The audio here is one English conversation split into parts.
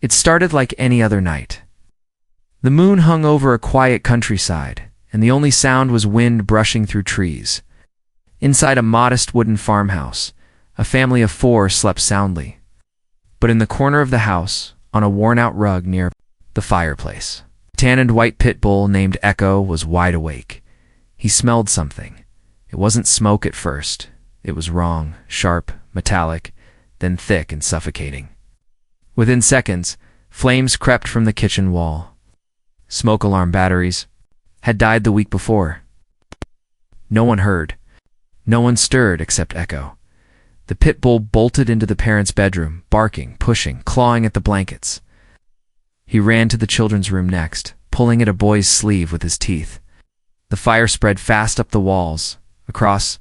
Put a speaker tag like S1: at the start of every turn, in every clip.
S1: It started like any other night. The moon hung over a quiet countryside, and the only sound was wind brushing through trees. Inside a modest wooden farmhouse, a family of 4 slept soundly. But in the corner of the house, on a worn-out rug near the fireplace, a tan and white pit bull named Echo was wide awake. He smelled something. It wasn't smoke at first. It was wrong, sharp, metallic, then thick and suffocating. Within seconds, flames crept from the kitchen wall. Smoke alarm batteries had died the week before. No one heard. No one stirred except Echo. The pit bull bolted into the parents' bedroom, barking, pushing, clawing at the blankets. He ran to the children's room next, pulling at a boy's sleeve with his teeth. The fire spread fast up the walls, across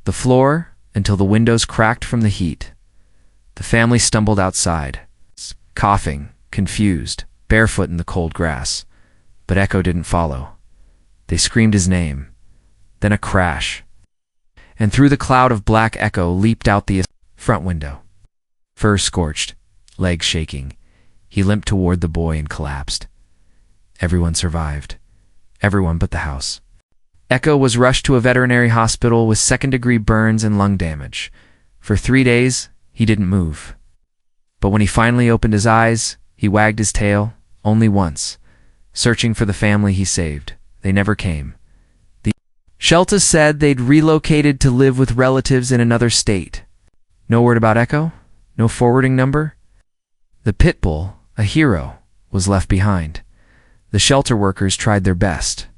S1: the floor, until the windows cracked from the heat. The family stumbled outside, coughing, confused, barefoot in the cold grass. But Echo didn't follow. They screamed his name. Then a crash. And through the cloud of black, Echo leaped out the front window. Fur scorched, legs shaking, he limped toward the boy and collapsed. Everyone survived. Everyone but the house. Echo was rushed to a veterinary hospital with second-degree burns and lung damage. For 3 days, he didn't move. But when he finally opened his eyes, he wagged his tail, only once, searching for the family he saved. They never came. The shelter said they'd relocated to live with relatives in another state. No word about Echo? No forwarding number? The pit bull, a hero, was left behind. The shelter workers tried their best.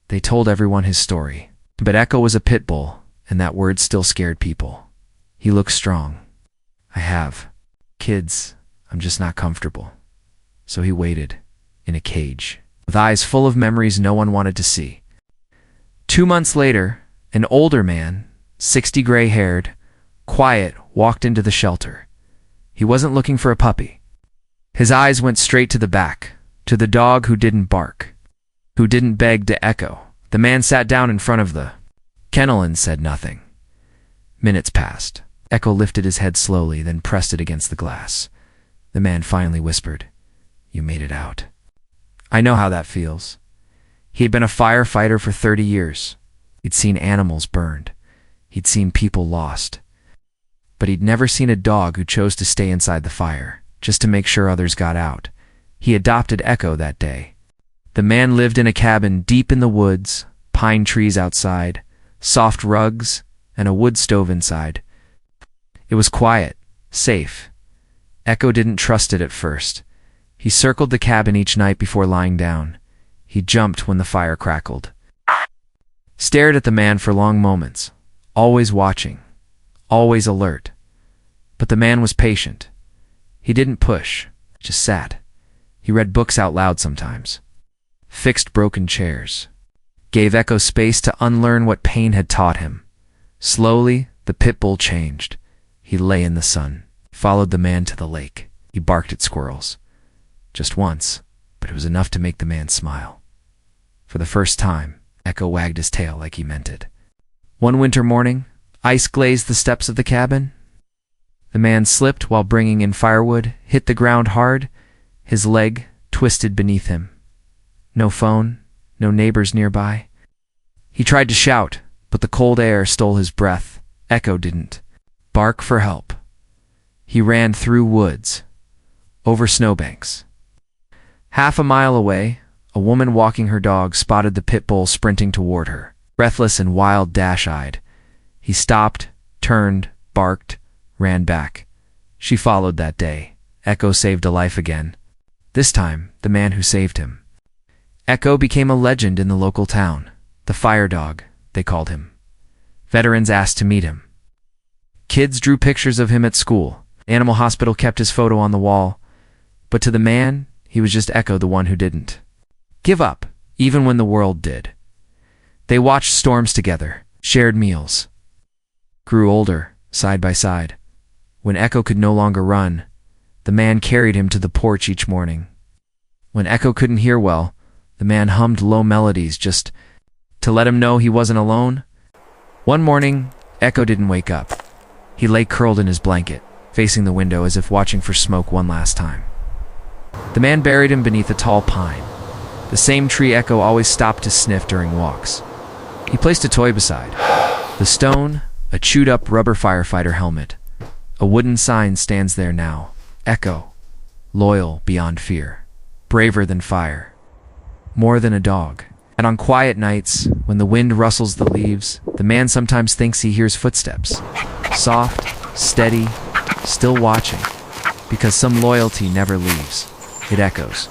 S1: They told everyone his story. But Echo was a pit bull, and that word still scared people. He looked strong. I have kids. I'm just not comfortable. So he waited, in a cage, with eyes full of memories no one wanted to see. 2 months later, an older man, 60 gray-haired, quiet, walked into the shelter. He wasn't looking for a puppy. His eyes went straight to the back, to the dog who didn't bark, who didn't beg to Echo. The man sat down in front of the kennel and said nothing. Minutes passed. Echo lifted his head slowly, then pressed it against the glass. The man finally whispered, "You made it out." I know how that feels. He had been a firefighter for 30 years. He'd seen animals burned. He'd seen people lost. But he'd never seen a dog who chose to stay inside the fire, just to make sure others got out. He adopted Echo that day. The man lived in a cabin deep in the woods, pine trees outside, soft rugs, and a wood stove inside. It was quiet, safe. Echo didn't trust it at first. He circled the cabin each night before lying down. He jumped when the fire crackled. Stared at the man for long moments, always watching, always alert. But the man was patient. He didn't push, just sat. He read books out loud sometimes. Fixed broken chairs. Gave Echo space to unlearn what pain had taught him. Slowly, the pit bull changed. He lay in the sun, followed the man to the lake. He barked at squirrels. Just once, but it was enough to make the man smile. For the first time, Echo wagged his tail like he meant it. One winter morning, ice glazed the steps of the cabin. The man slipped while bringing in firewood, hit the ground hard, his leg twisted beneath him. No phone, no neighbors nearby. He tried to shout, but the cold air stole his breath. Echo didn't bark for help. He ran through woods, over snowbanks. Half a mile away, a woman walking her dog spotted the pit bull sprinting toward her, breathless and wild, dash-eyed. He stopped, turned, barked, ran back. She followed that day. Echo saved a life again. This time, the man who saved him. Echo became a legend in the local town. The fire dog, they called him. Veterans asked to meet him. Kids drew pictures of him at school. Animal hospital kept his photo on the wall. But to the man, he was just Echo, the one who didn't give up, even when the world did. They watched storms together, shared meals, grew older, side by side. When Echo could no longer run, the man carried him to the porch each morning. When Echo couldn't hear well, the man hummed low melodies just to let him know he wasn't alone. One morning, Echo didn't wake up. He lay curled in his blanket, facing the window as if watching for smoke one last time. The man buried him beneath a tall pine, the same tree Echo always stopped to sniff during walks. He placed a toy beside. The stone, a chewed-up rubber firefighter helmet. A wooden sign stands there now. Echo, loyal beyond fear, braver than fire, more than a dog. And on quiet nights, when the wind rustles the leaves, the man sometimes thinks he hears footsteps. Soft, steady, still watching. Because some loyalty never leaves. It echoes.